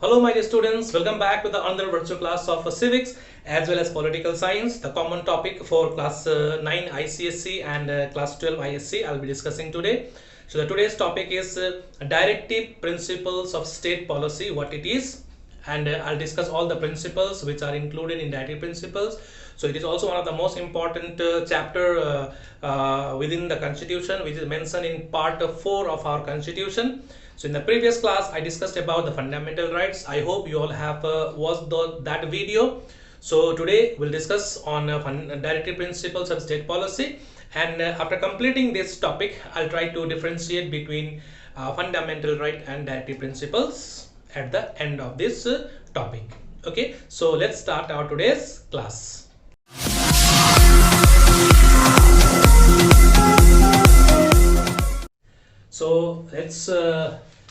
Hello my dear students, welcome back to the another virtual class of civics as well as political science, the common topic for class 9 ICSC and class 12 ISC I'll be discussing today. So the today's topic is Directive Principles of State Policy, what it is, and I'll discuss all the principles which are included in Directive Principles. So it is also one of the most important chapter within the Constitution, which is mentioned in part 4 of our Constitution. So in the previous class, I discussed about the fundamental rights. I hope you all have watched that video. So today we'll discuss on directive principles of state policy. And after completing this topic, I'll try to differentiate between fundamental right and directive principles at the end of this topic. Okay, so let's start our today's class. So let's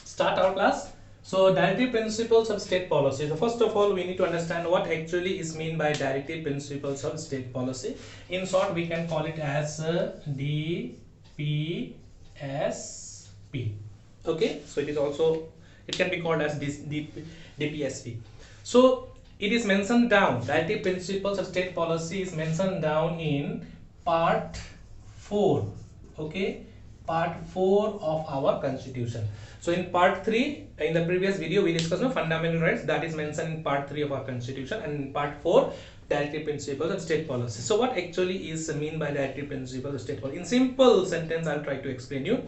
start our class. So directive principles of state policy. So first of all, we need to understand what actually is mean by directive principles of state policy. In short, we can call it as DPSP. Okay, so it can be called as DPSP. So it is mentioned down. Directive principles of state policy is mentioned down in part 4. Okay, part 4 of our Constitution. So in part 3, in the previous video we discussed fundamental rights, that is mentioned in part 3 of our Constitution, and in part 4 directive principles of state policy. So what actually is mean by directive principles of state policy? In simple sentence I'll try to explain you.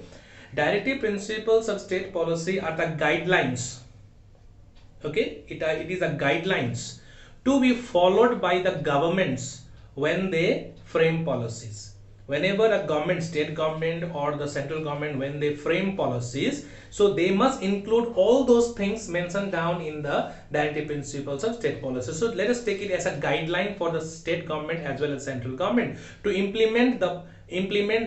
Directive principles of state policy are the guidelines. Okay, it is a guidelines to be followed by the governments when they frame policies. Whenever a government, state government or the central government, when they frame policies, so they must include all those things mentioned down in the directive principles of state policy. So let us take it as a guideline for the state government as well as central government to implement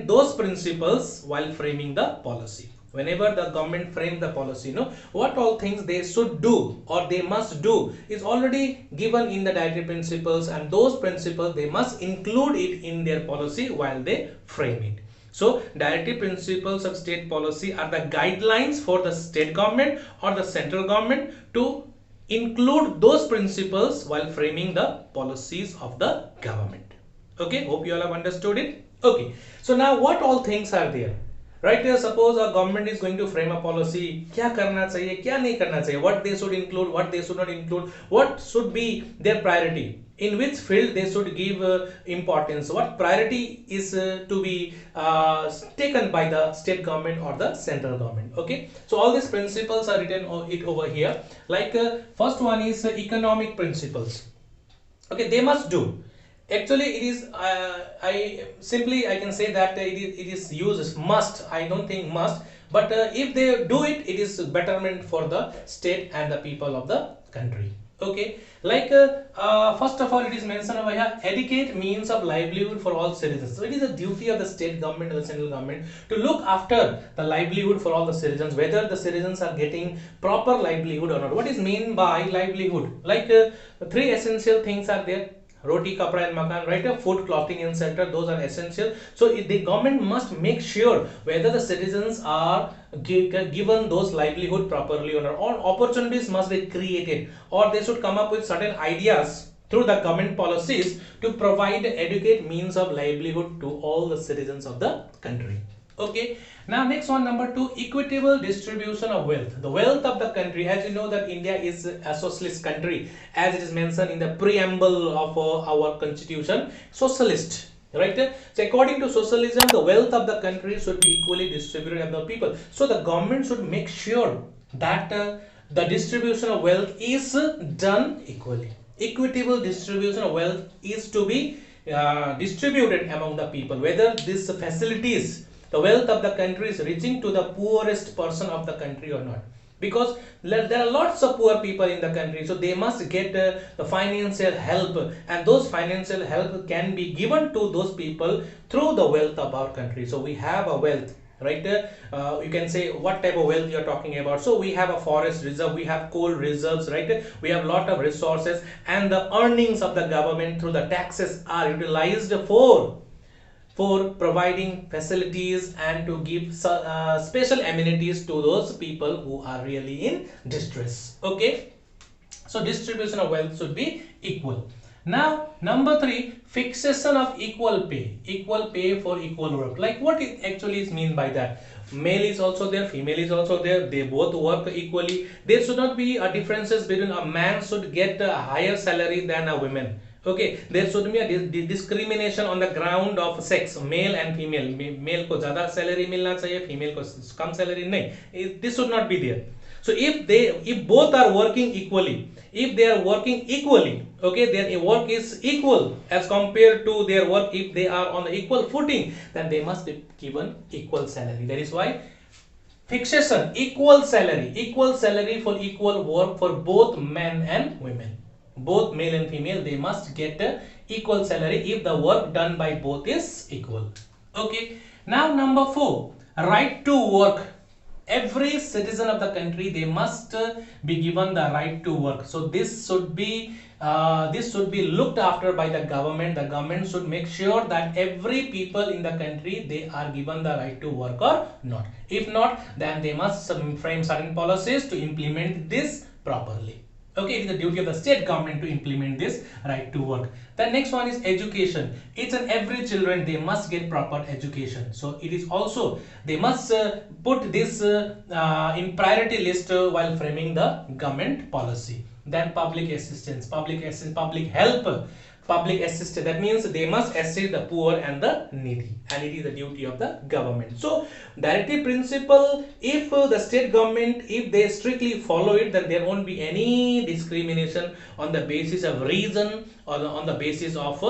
those principles while framing the policy. Whenever the government frames the policy, what all things they should do or they must do is already given in the directive principles, and those principles they must include it in their policy while they frame it. So directive principles of state policy are the guidelines for the state government or the central government to include those principles while framing the policies of the government. Okay, hope you all have understood it. Okay, so now what all things are there? Right here, suppose a government is going to frame a policy, क्या करना चाहिए, क्या नहीं करना चाहिए, what they should include, what they should not include, what should be their priority, in which field they should give importance, what priority is to be taken by the state government or the central government. Okay, so all these principles are written over here. Like first one is economic principles. Okay, they must do. Actually it is I can say that it is used must. I don't think must, but if they do it, it is betterment for the state and the people of the country. Okay, like first of all, it is mentioned over here, adequate means of livelihood for all citizens. So it is a duty of the state government or the central government to look after the livelihood for all the citizens, whether the citizens are getting proper livelihood or not. What is meant by livelihood? Like three essential things are there: roti, kapra and makan, right? Food, clothing and shelter, those are essential. So the government must make sure whether the citizens are given those livelihood properly or not. All opportunities must be created, or they should come up with certain ideas through the government policies to provide adequate means of livelihood to all the citizens of the country. Okay, now next one, number 2, equitable distribution of wealth. The wealth of the country, as you know that India is a socialist country, as it is mentioned in the preamble of our Constitution, socialist, right? So according to socialism, the wealth of the country should be equally distributed among the people. So the government should make sure that the distribution of wealth is done equally. Equitable distribution of wealth is to be distributed among the people, whether these facilities, the wealth of the country is reaching to the poorest person of the country or not, because there are lots of poor people in the country, so they must get the financial help, and those financial help can be given to those people through the wealth of our country. So we have a wealth, right? You can say what type of wealth you are talking about. So we have a forest reserve, we have coal reserves, right? We have lot of resources, and the earnings of the government through the taxes are utilized for providing facilities and to give special amenities to those people who are really in distress. Okay, So distribution of wealth should be equal. Now number 3, fixation of equal pay for equal work. Like what it actually is mean by that? Male is also there, female is also there, they both work equally. There should not be a differences between a man should get a higher salary than a woman. Okay, there should be a discrimination on the ground of sex, male and female. Male को ज़्यादा salary मिलना चाहिए, female को कम salary नहीं. This should not be there. So if both are working equally, if they are working equally, okay, their work is equal as compared to their work, if they are on the equal footing, then they must be given equal salary. That is why fixation, equal salary for equal work for both men and women. Both male and female, they must get equal salary if the work done by both is equal. Okay. Now number 4, right to work. Every citizen of the country, they must be given the right to work. So this should be looked after by the government. The government should make sure that every people in the country, they are given the right to work or not. If not, then they must frame certain policies to implement this properly. Okay, it is the duty of the state government to implement this right to work. The next one is education. Each and every children, they must get proper education. So it is also, they must put this in priority list while framing the government policy. Then public assistance, public help, public assistance, that means they must assist the poor and the needy, and it is the duty of the government. So directive principle, if the state government, if they strictly follow it, then there won't be any discrimination on the basis of reason or on the basis of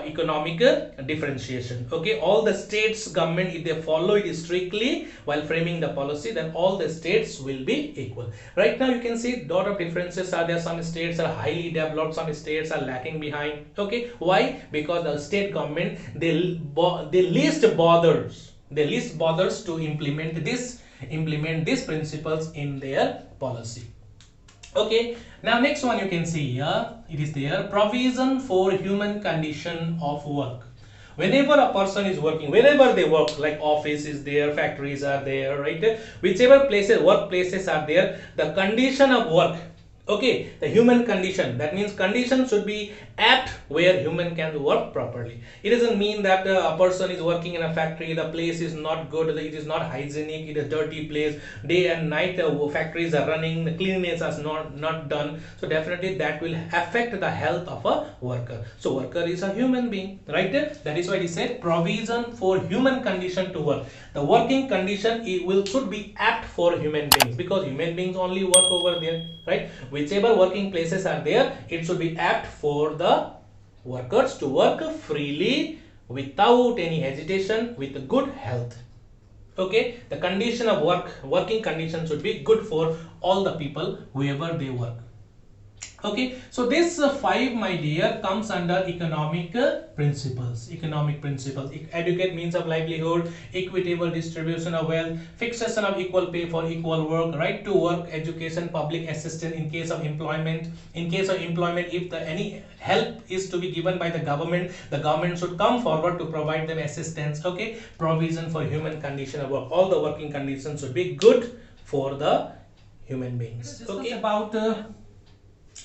economic differentiation. Okay, all the states government, if they follow it strictly while framing the policy, then all the states will be equal. Right now you can see lot of differences are there. Some states are highly developed, some states are lacking behind. Okay, why? Because the state government, they least bothers to implement these principles in their policy. Okay, now next one you can see here, it is there, provision for human condition of work. Whenever a person is working, wherever they work, like office is there, factories are there, right, whichever places, workplaces are there, the condition of work, okay, the human condition, that means condition should be apt where human can work properly. It doesn't mean that a person is working in a factory, the place is not good, it is not hygienic, it is a dirty place, day and night factories are running, the cleanliness is not done, so definitely that will affect the health of a worker. So worker is a human being, right? That is why he said provision for human condition to work. The working condition should be apt for human beings, because human beings only work over there, right? Whichever working places are there, it should be apt for the workers to work freely without any hesitation, with good health. Okay, the condition of working condition should be good for all the people wherever they work. Okay, so this 5, my dear, comes under economic principles. Educate means of livelihood, equitable distribution of wealth, fixation of equal pay for equal work, right to work, education, public assistance in case of employment. In case of employment, if any help is to be given by the government should come forward to provide them assistance. Okay, provision for human condition of work. All the working conditions should be good for the human beings. Okay, about the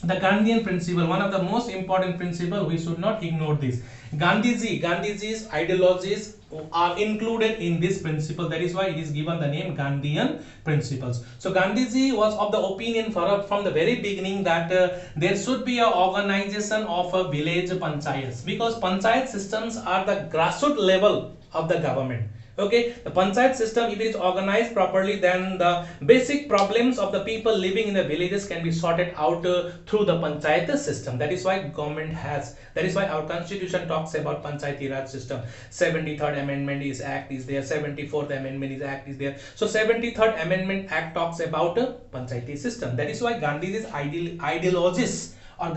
Gandhian principle, one of the most important principle, we should not ignore this. Gandhiji's ideologies are included in this principle. That is why it is given the name Gandhian principles. So Gandhiji was of the opinion from the very beginning that there should be an organization of a village panchayats, because panchayat systems are the grassroots level of the government. Okay, the panchayat system, if it is organized properly, then the basic problems of the people living in the villages can be sorted out through the panchayat system. That is why government has, that is why our constitution talks about panchayati raj system. 73rd amendment is act is there, 74th amendment is act is there. So 73rd amendment act talks about panchayati system. That is why Gandhi's ideologies or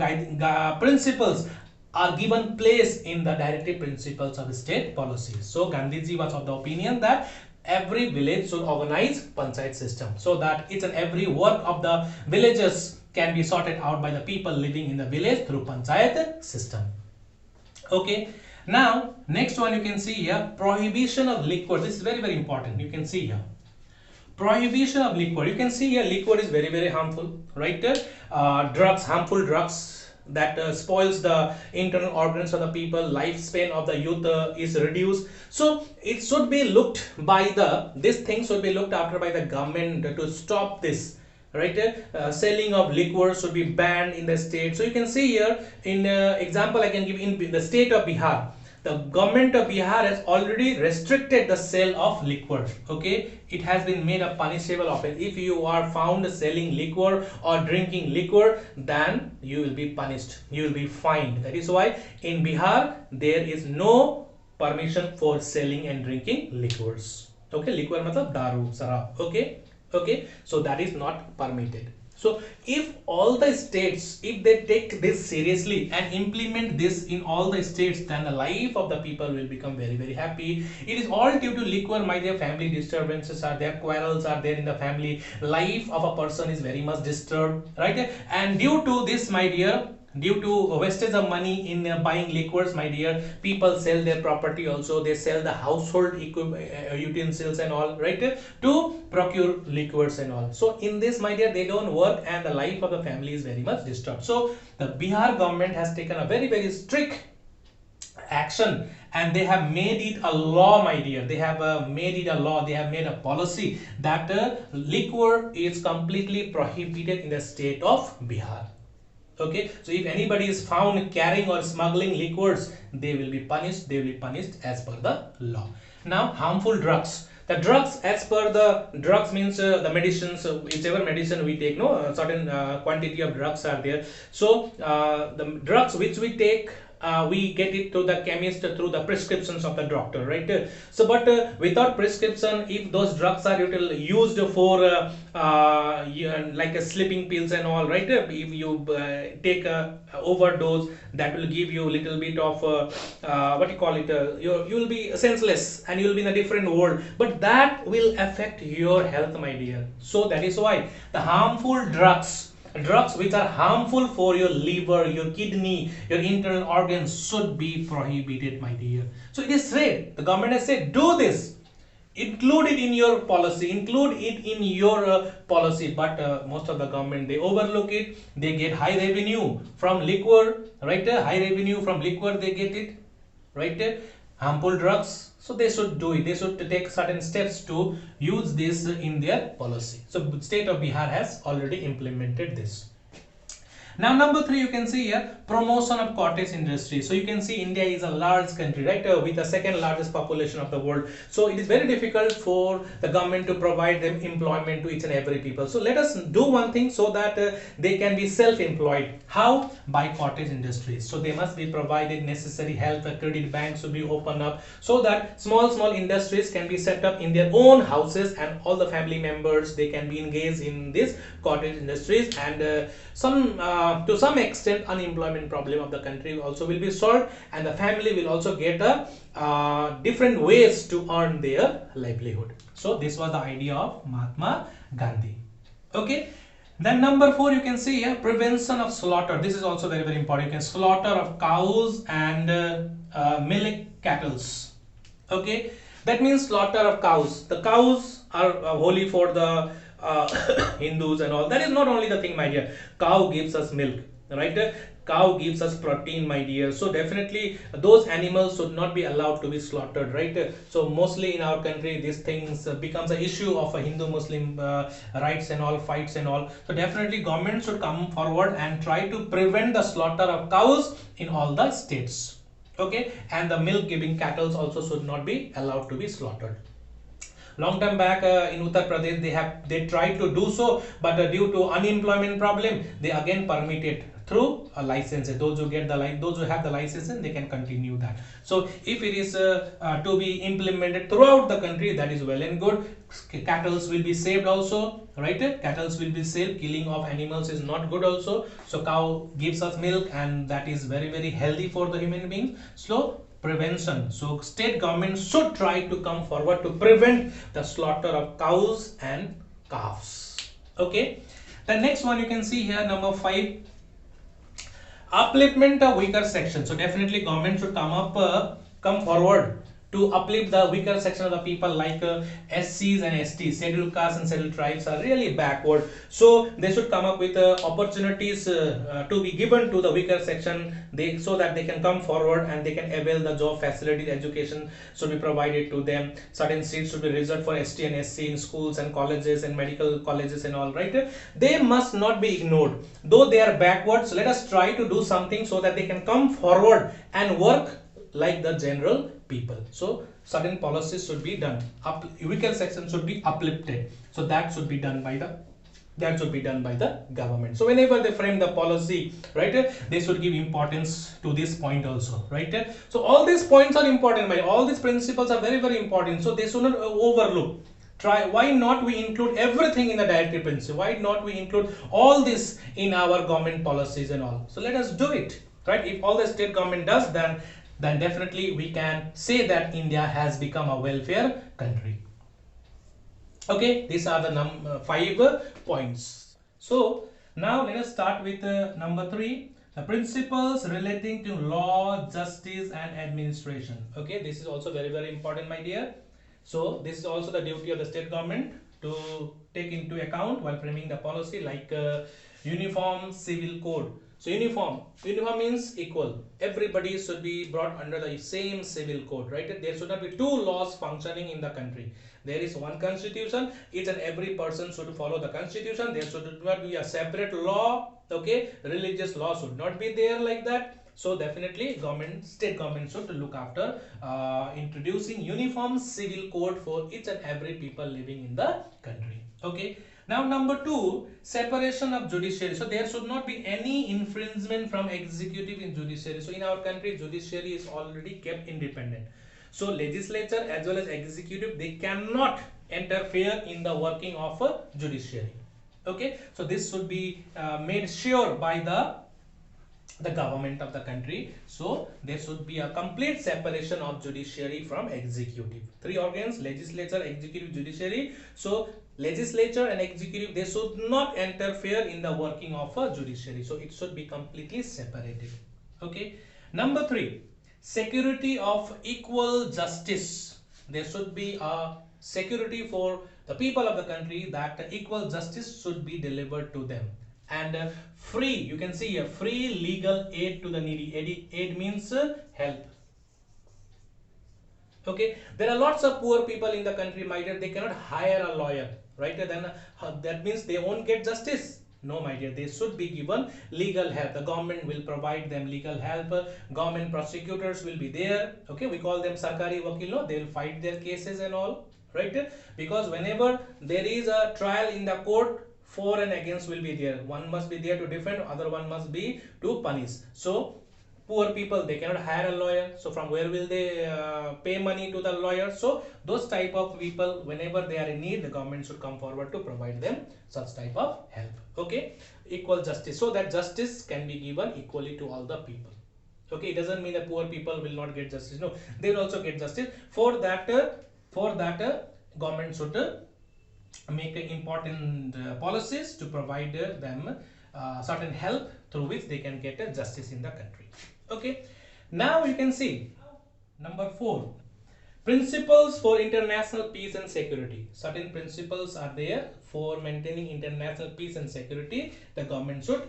principles are given place in the directive principles of state policies. So Gandhiji was of the opinion that every village should organize panchayat system, so that each and every work of the villages can be sorted out by the people living in the village through panchayat system. Okay, now next one you can see here, prohibition of liquid. This is very important. You can see here, Prohibition of liquid. You can see here liquid is very harmful, right? Drugs, harmful drugs that spoils the internal organs of the people. Lifespan of the youth is reduced. So it should be looked by this thing should be looked after by the government to stop this, right? Selling of liquor should be banned in the state. So you can see here in example I can give in the state of Bihar. The government of Bihar has already restricted the sale of liquor. Okay, it has been made a punishable offense. If you are found selling liquor or drinking liquor, then you will be punished, you will be fined. That is why in Bihar there is no permission for selling and drinking liquors. Okay, liquor matlab daru, sarab. Okay, so that is not permitted. So if all the states, if they take this seriously and implement this in all the states, then the life of the people will become very happy. It is all due to liquor, my dear. Family disturbances are there, quarrels are there in the family, life of a person is very much disturbed, right? And due to this, my dear, due to wastage of money in buying liquors, my dear, people sell their property also. They sell the household utensils and all, right, to procure liquors and all. So in this, my dear, they don't work and the life of the family is very much disturbed. So the Bihar government has taken a very strict action and they have made it a law, my dear. They have made it a law. They have made a policy that liquor is completely prohibited in the state of Bihar. Okay, so if anybody is found carrying or smuggling liquors, they will be punished. They will be punished as per the law. Now, harmful drugs. The drugs, as per the drugs means the medicines, whichever medicine we take, no, a certain quantity of drugs are there. So the drugs which we take, we get it to the chemist through the prescriptions of the doctor, right? So but without prescription, if those drugs are used for like a sleeping pills and all, right? If you take a overdose, that will give you a little bit of what you call it, you will be senseless and you will be in a different world, but that will affect your health, my dear. So that is why the harmful drugs which are harmful for your liver, your kidney, your internal organs should be prohibited, my dear. So it is said, the government has said, do this, include it in your policy, include it in your policy, but most of the government, they overlook it. They get high revenue from liquor, right? High revenue from liquor they get it, right? Harmful drugs, so they should do it. They should take certain steps to use this in their policy. So state of Bihar has already implemented this. Now number 3, you can see here, promotion of cottage industry. So you can see India is a large country, right, with the second largest population of the world. So it is very difficult for the government to provide them employment to each and every people. So let us do one thing so that they can be self-employed. How? By cottage industries. So they must be provided necessary help. Credit banks should be opened up so that small industries can be set up in their own houses, and all the family members, they can be engaged in this cottage industries, and to some extent unemployment problem of the country also will be solved, and the family will also get different ways to earn their livelihood. So this was the idea of Mahatma Gandhi. Okay, then number 4, you can see here, prevention of slaughter. This is also very important. You can slaughter of cows and milk cattles. Okay, that means slaughter of cows. The cows are holy for the Hindus and all. That is not only the thing, my dear. Cow gives us milk, right? Cow gives us protein, my dear. So definitely those animals should not be allowed to be slaughtered, right? So mostly in our country, these things becomes an issue of a Hindu-Muslim rights and all, fights and all. So definitely government should come forward and try to prevent the slaughter of cows in all the states. Okay, and the milk giving cattle also should not be allowed to be slaughtered. Long time back in Uttar Pradesh, they tried to do so, but due to unemployment problem, they again permitted through a license. Those who have the license, they can continue that. So if it is to be implemented throughout the country, that is well and good. Cattle will be saved also, right? Cattle will be saved. Killing of animals is not good also. So cow gives us milk, and that is very healthy for the human beings. So prevention. So state government should try to come forward to prevent the slaughter of cows and calves. Okay. The next one you can see here, number 5, upliftment of weaker section. So definitely government should come forward to uplift the weaker section of the people, like SCs and STs, scheduled castes and scheduled tribes, are really backward. So they should come up with opportunities to be given to the weaker section, so that they can come forward and they can avail the job facilities. Education should be provided to them. Certain seats should be reserved for ST and SC in schools and colleges and medical colleges and all, right? They must not be ignored. Though they are backwards, let us try to do something so that they can come forward and work like the general people. So certain policies should be done. Weaker section should be uplifted. So that should be done by the government. So whenever they frame the policy, right, they should give importance to this point also, right? So all these points are important, right? All these principles are very, very important. So they should not overlook. Why not we include everything in the directive principle? Why not we include all this in our government policies and all? So let us do it, right? If all the state government does, then definitely we can say that India has become a welfare country. Okay, these are the 5 points. So now let us start with number 3, the principles relating to law, justice and administration. Okay, this is also very, very important, my dear. So this is also the duty of the state government to take into account while framing the policy, like uniform civil code. So uniform means equal. Everybody should be brought under the same civil code, right? There should not be 2 laws functioning in the country. There is one constitution. Each and every person should follow the constitution. There should not be a separate law. Okay, religious law should not be there like that. So definitely state government should look after introducing uniform civil code for each and every people living in the country. Okay. Now number 2, separation of judiciary. So there should not be any infringement from executive in judiciary. So in our country, judiciary is already kept independent. So legislature as well as executive, they cannot interfere in the working of a judiciary. Okay, so this should be made sure by the government of the country. So there should be a complete separation of judiciary from executive. 3 organs: legislature, executive, judiciary. So legislature and executive, they should not interfere in the working of a judiciary. So it should be completely separated. Okay. Number 3, security of equal justice. There should be a security for the people of the country, that equal justice should be delivered to them. And free, you can see a free legal aid to the needy. Aid means help. Okay, there are lots of poor people in the country, my dear. They cannot hire a lawyer, right? Then that means they won't get justice. No, my dear, they should be given legal help. The government will provide them legal help. Government prosecutors will be there. Okay, we call them sarkari vakil. No, they will fight their cases and all, right? Because whenever there is a trial in the court, for and against will be there. One must be there to defend, other one must be to punish. So poor people, they cannot hire a lawyer. So from where will they pay money to the lawyer? So those type of people, whenever they are in need, the government should come forward to provide them such type of help. Okay, equal justice, so that justice can be given equally to all the people. Okay, it doesn't mean that poor people will not get justice. No, they will also get justice. For that government should make important policies to provide them certain help through which they can get justice in the country. Okay, now you can see number 4, principles for international peace and security. Certain principles are there for maintaining international peace and security. The government should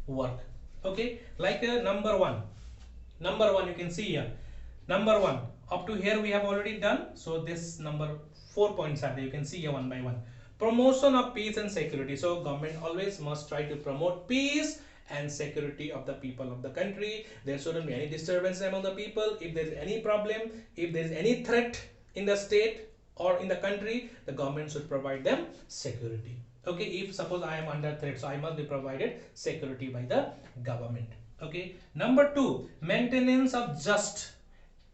work. Okay, like number one, you can see here. Number 1, up to here we have already done. So this number 4 points are there. You can see here one by one. Promotion of peace and security. So government always must try to promote peace and security of the people of the country. There shouldn't be any disturbance among the people. If there is any problem, if there is any threat in the state or in the country, the government should provide them security. Okay, if suppose I am under threat, so I must be provided security by the government. Okay, number 2, maintenance of just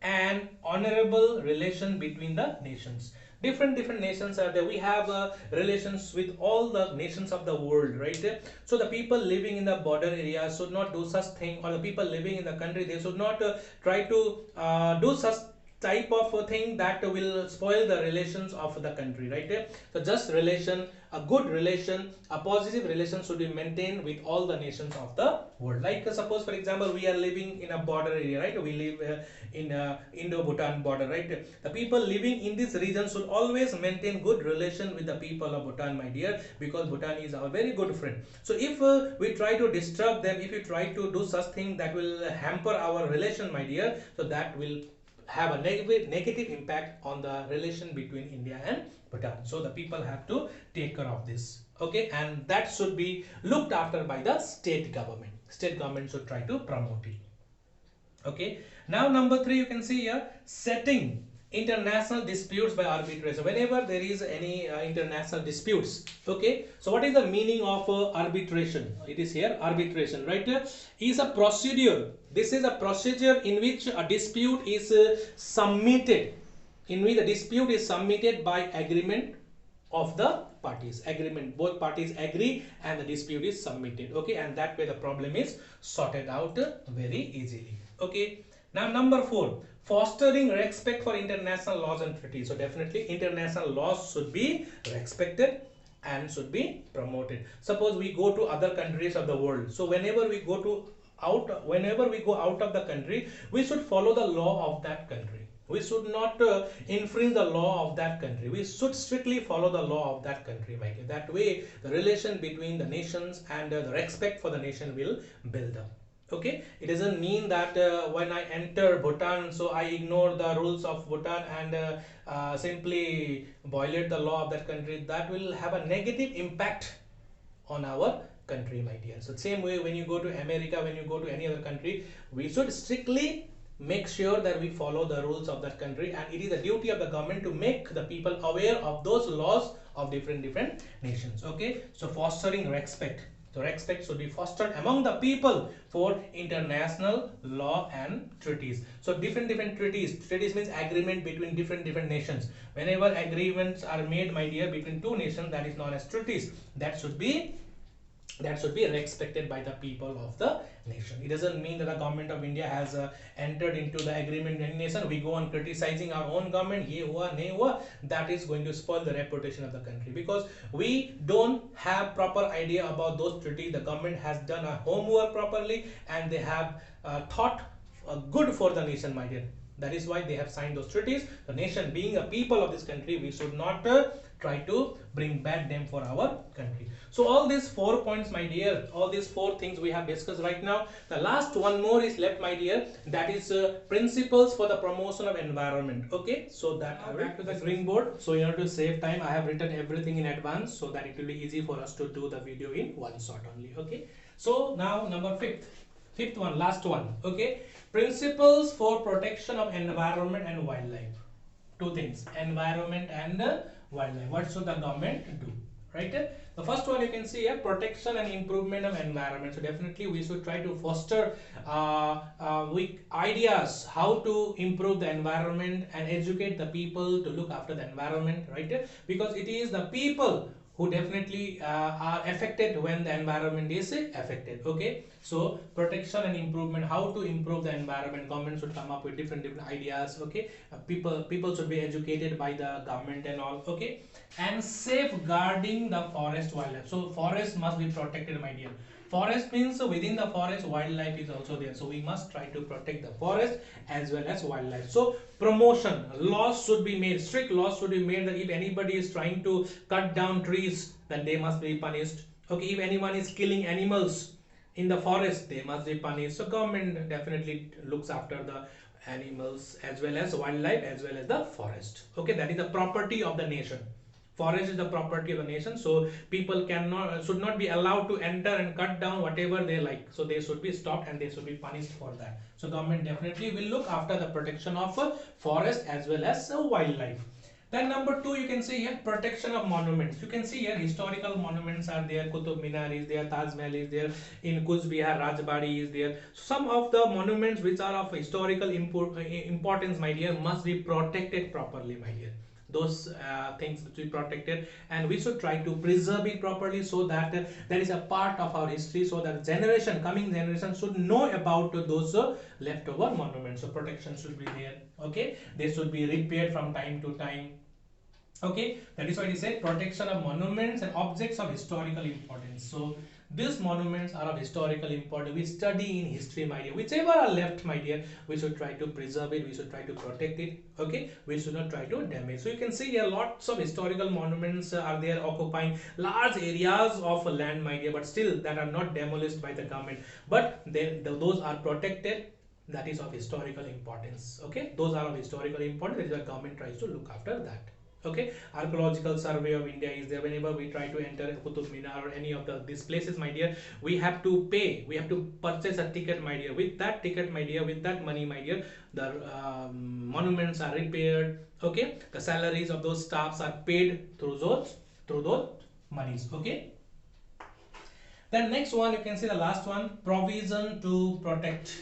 and honorable relation between the nations. Different nations are there. We have relations with all the nations of the world, right? So the people living in the border area should not do such thing, or the people living in the country, they should not try to do such type of a thing that will spoil the relations of the country, right? So just relation, a good relation, a positive relation should be maintained with all the nations of the world. Like suppose for example we are living in a border area, right? We live in Indo-Bhutan border, right? The people living in this region should always maintain good relation with the people of Bhutan, my dear, because Bhutan is our very good friend. So if we try to disturb them, if we try to do such thing that will hamper our relation, my dear, so that will have a negative impact on the relation between India and Bhutan. So the people have to take care of this, okay, and that should be looked after by the state government. State government should try to promote it. Okay, now number 3, you can see here, setting international disputes by arbitration. Whenever there is any international disputes, okay, so what is the meaning of arbitration? It is here, arbitration, right? Is a procedure. This is a procedure in which a dispute is submitted, in which the dispute is submitted by agreement of the parties. Agreement, both parties agree and the dispute is submitted, okay, and that way the problem is sorted out very easily. Okay, now number 4, fostering respect for international laws and treaties. So definitely international laws should be respected and should be promoted. Suppose we go to other countries of the world, so whenever we go out of the country, we should follow the law of that country. We should not infringe the law of that country. We should strictly follow the law of that country, my dear. That way the relation between the nations and the respect for the nation will build up. Okay, it doesn't mean that when I enter Bhutan, so I ignore the rules of Bhutan and simply violate the law of that country. That will have a negative impact on our country, my dear. So same way, when you go to America, when you go to any other country, we should strictly make sure that we follow the rules of that country, and it is the duty of the government to make the people aware of those laws of different nations. Okay, so fostering respect. So respect should be fostered among the people for international law and treaties. So different treaties. Treaties means agreement between different nations. Whenever agreements are made, my dear, between two nations, that is known as treaties. That should be respected by the people of the nation. It doesn't mean that the government of India has entered into the agreement with any nation. We go on criticizing our own government, ye hua, nahi hua. That is going to spoil the reputation of the country, because we don't have proper idea about those treaties. The government has done a homework properly and they have thought good for the nation, my dear. That is why they have signed those treaties. The nation, being a people of this country, we should not try to bring bad name for our country. So all these 4 points, my dear, all these 4 things we have discussed right now. The last one more is left, my dear, that is principles for the promotion of environment. Okay, so that I will back to the green board. So in order to save time, I have written everything in advance so that it will be easy for us to do the video in one shot only. Okay, so now number fifth one, last one. Okay, principles for protection of environment and wildlife. 2 things, environment and wildlife. What should the government do? Right, the first one you can see here, protection and improvement of environment. So definitely we should try to foster ideas how to improve the environment and educate the people to look after the environment, right? Because it is the people who definitely are affected when the environment is affected. Okay, so protection and improvement, how to improve the environment, government should come up with different ideas. Okay, people should be educated by the government and all. Okay, and safeguarding the forest wildlife. So forest must be protected, my dear. Forest means within the forest wildlife is also there, so we must try to protect the forest as well as wildlife. So promotion, laws should be made, strict laws should be made that if anybody is trying to cut down trees, then they must be punished. Okay, if anyone is killing animals in the forest, they must be punished. So government definitely looks after the animals as well as wildlife as well as the forest. Okay, that is the property of the nation. Forest is the property of the nation, so people should not be allowed to enter and cut down whatever they like. So they should be stopped and they should be punished for that. So government definitely will look after the protection of forest as well as wildlife. Then number 2, you can see here, protection of monuments. You can see here historical monuments are there. Qutub Minar is there, Taj Mahal is there, in Kuch Bihar Rajbari is there. Some of the monuments which are of historical importance, my dear, must be protected properly, my dear. those things to be protected, and we should try to preserve it properly, so that that is a part of our history, so that coming generation should know about those leftover monuments. So protection should be there. Okay, they should be repaired from time to time. Okay, that is why it said protection of monuments and objects of historical importance. So these monuments are of historical importance. We study in history, my dear. Whichever are left, my dear, we should try to preserve it. We should try to protect it. Okay, we should not try to damage. So you can see here lots of historical monuments are there, occupying large areas of land, my dear, but still that are not demolished by the government. But those are protected. That is of historical importance. Okay, those are of historical importance. That is why government tries to look after that. Okay, archaeological survey of India is there. Whenever we try to enter Qutub Minar or any of these places, my dear, we have to pay, we have to purchase a ticket, my dear. With that ticket, my dear, with that money, my dear, the monuments are repaired. Okay, the salaries of those staffs are paid through those monies. Okay, then next one, you can see the last one, provision to protect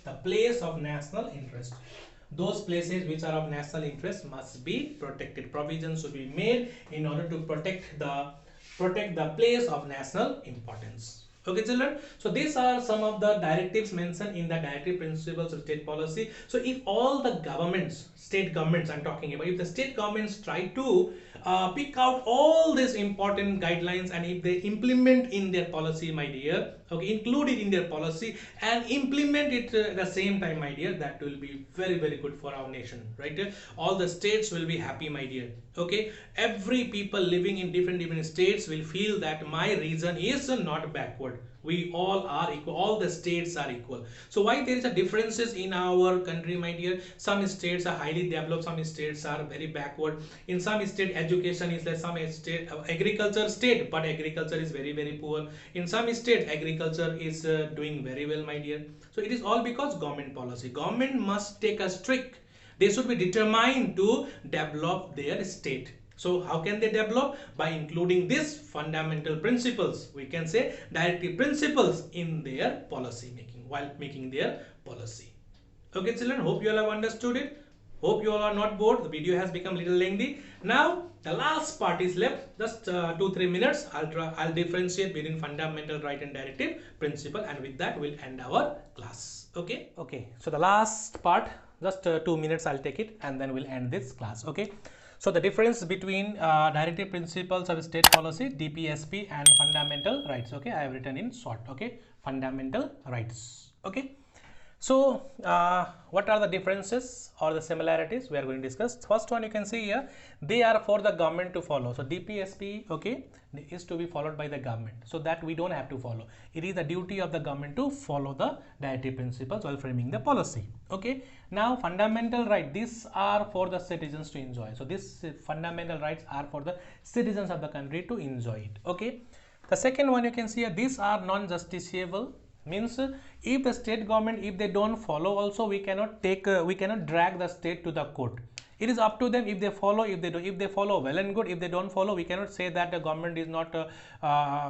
the place of national interest. Those places which are of national interest must be protected. Provisions should be made in order to protect the place of national importance. Okay, children, so these are some of the directives mentioned in the directive principles of state policy. So if all the governments, state governments I'm talking about, if the state governments try to pick out all these important guidelines, and if they implement in their policy, my dear, okay, include it in their policy and implement it at the same time, my dear, that will be very, very good for our nation, right? All the states will be happy, my dear. Okay, every people living in different states will feel that my region is not backward. We all are equal, all the states are equal. So why there is a differences in our country, my dear? Some states are highly developed, some states are very backward. In some state education is less, some state agriculture state, but agriculture is very, very poor. In some state agriculture is doing very well, my dear. So it is all because government policy. Government must take a strict, they should be determined to develop their state. So how can they develop? By including these fundamental principles, we can say directive principles, in their policy making, while making their policy. Okay, children, hope you all have understood it. Hope you all are not bored. The video has become a little lengthy. Now the last part is left, just 2-3 minutes. I'll differentiate between fundamental right and directive principle, and with that we'll end our class. Okay, so the last part, just 2 minutes I'll take it, and then we'll end this class. Okay, so the difference between directive principles of state policy, DPSP, and fundamental rights. Okay, I have written in short. Okay, fundamental rights. Okay, so what are the differences or the similarities we are going to discuss? First one, you can see here, they are for the government to follow. So DPSP, okay, is to be followed by the government, so that we don't have to follow. It is the duty of the government to follow the directive principles while framing the policy. Okay, now fundamental right, these are for the citizens to enjoy. So these fundamental rights are for the citizens of the country to enjoy it. Okay, the second one, you can see here, these are non-justiciable. Means if the state government, if they don't follow also, we cannot take we cannot drag the state to the court. It is up to them. If they follow, if they do, if they follow, well and good. If they don't follow, we cannot say that the government is not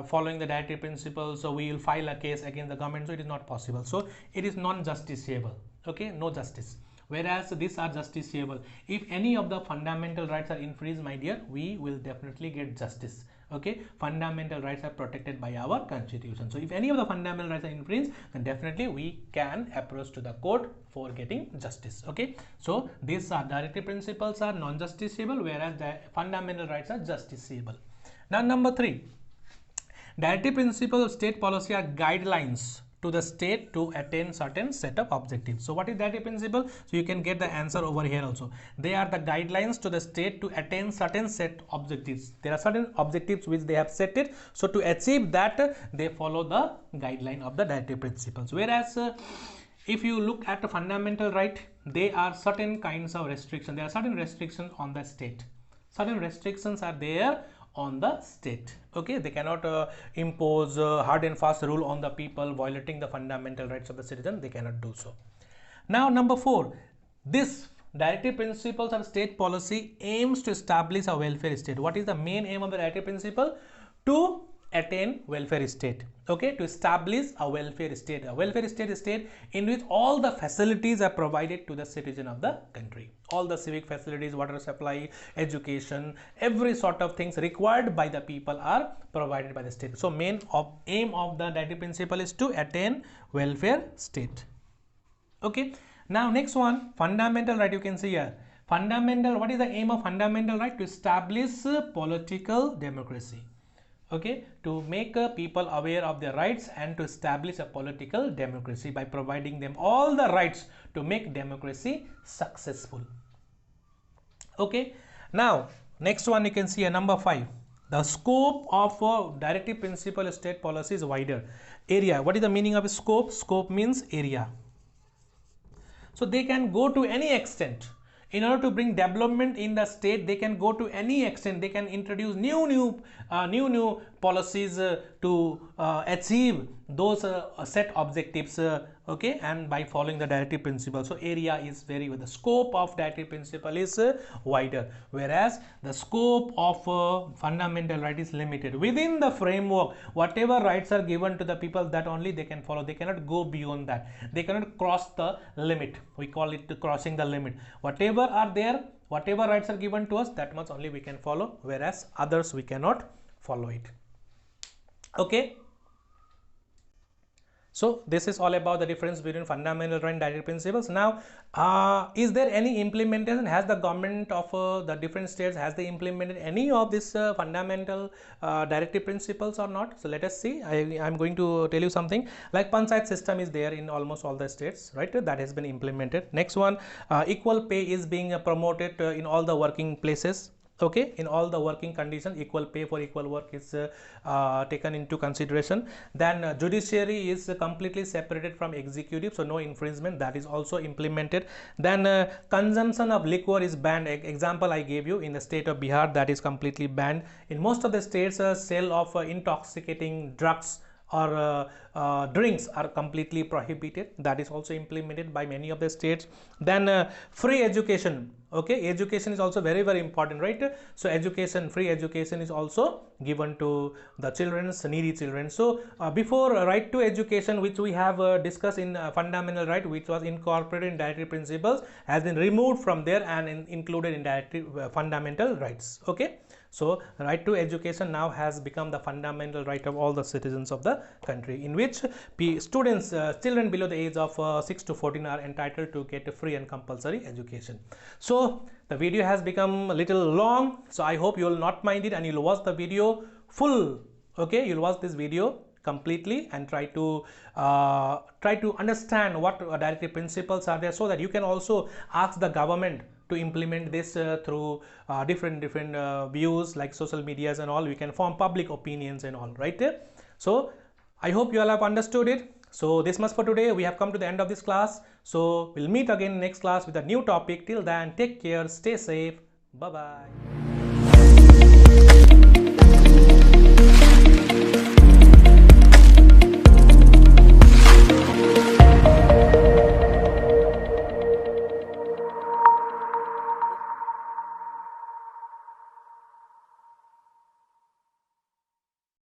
following the directive principles, so we will file a case against the government. So it is not possible. So it is non-justiciable. Okay, no justice. Whereas these are justiciable. If any of the fundamental rights are infringed, my dear, we will definitely get justice. Okay, fundamental rights are protected by our constitution. So if any of the fundamental rights are infringed, then definitely we can approach to the court for getting justice. Okay, so these are directive principles are non-justiciable, whereas the fundamental rights are justiciable. Now number 3, directive principles of state policy are guidelines to the state to attain certain set of objectives. So what is directive principle? So you can get the answer over here also. They are the guidelines to the state to attain certain set objectives. There are certain objectives which they have set it. So to achieve that, they follow the guideline of the directive principles. Whereas if you look at the fundamental right, they are certain kinds of restrictions. There are certain restrictions on the state. Certain restrictions are there on the state. Okay, they cannot impose hard and fast rule on the people, violating the fundamental rights of the citizen. They cannot do so. Now number 4, this directive principles of state policy aims to establish a welfare state. What is the main aim of the directive principle? To attain welfare state. Okay, to establish a welfare state. A welfare state is state in which all the facilities are provided to the citizen of the country. All the civic facilities, water supply, education, every sort of things required by the people are provided by the state. So aim of the Directive Principle is to attain welfare state. Okay, now next one, fundamental right. You can see here, fundamental, what is the aim of fundamental right? To establish political democracy. Okay, to make people aware of their rights and to establish a political democracy by providing them all the rights to make democracy successful. Okay, now next one you can see a number 5. The scope of Directive Principle state policy is wider. Area, what is the meaning of scope? Scope means area. So they can go to any extent. In order to bring development in the state, they can go to any extent. They can introduce new policies to achieve those set objectives. Okay, and by following the Directive Principle. So area is the scope of Directive Principle is wider, whereas the scope of fundamental right is limited. Within the framework, whatever rights are given to the people, that only they can follow. They cannot go beyond that. They cannot cross the limit. We call it crossing the limit. Whatever are there, whatever rights are given to us, that much only we can follow, whereas others we cannot follow it. Okay. So this is all about the difference between fundamental right and Directive Principles. Now, is there any implementation? Has the government of the different states, has they implemented any of this fundamental Directive Principles or not? So let us see. I am going to tell you something. Like Panchayat system is there in almost all the states, right? That has been implemented. Next one, equal pay is being promoted in all the working places. Okay, in all the working conditions, equal pay for equal work is taken into consideration. Then judiciary is completely separated from executive, so no infringement, that is also implemented. Then consumption of liquor is banned. Example I gave you, in the state of Bihar, that is completely banned. In most of the states, sale of intoxicating drugs or drinks are completely prohibited. That is also implemented by many of the states. Then free education. Okay, education is also very important, right? So education, free education is also given to the children's, needy children. So before right to education, which we have discussed in fundamental right, which was incorporated in Directive Principles, has been removed from there and included in Directive fundamental rights. Okay, so right to education now has become the fundamental right of all the citizens of the country, in which students, children below the age of 6 to 14 are entitled to get a free and compulsory education. So the video has become a little long, so I hope you will not mind it and you will watch the video full. Okay, you will watch this video completely and try to understand what Directive Principles are there, so that you can also ask the government to implement this through different views like social medias and all. We can form public opinions and all, right? So I hope you all have understood it. So this much for today. We have come to the end of this class. So we'll meet again next class with a new topic. Till then, take care, stay safe. Bye bye.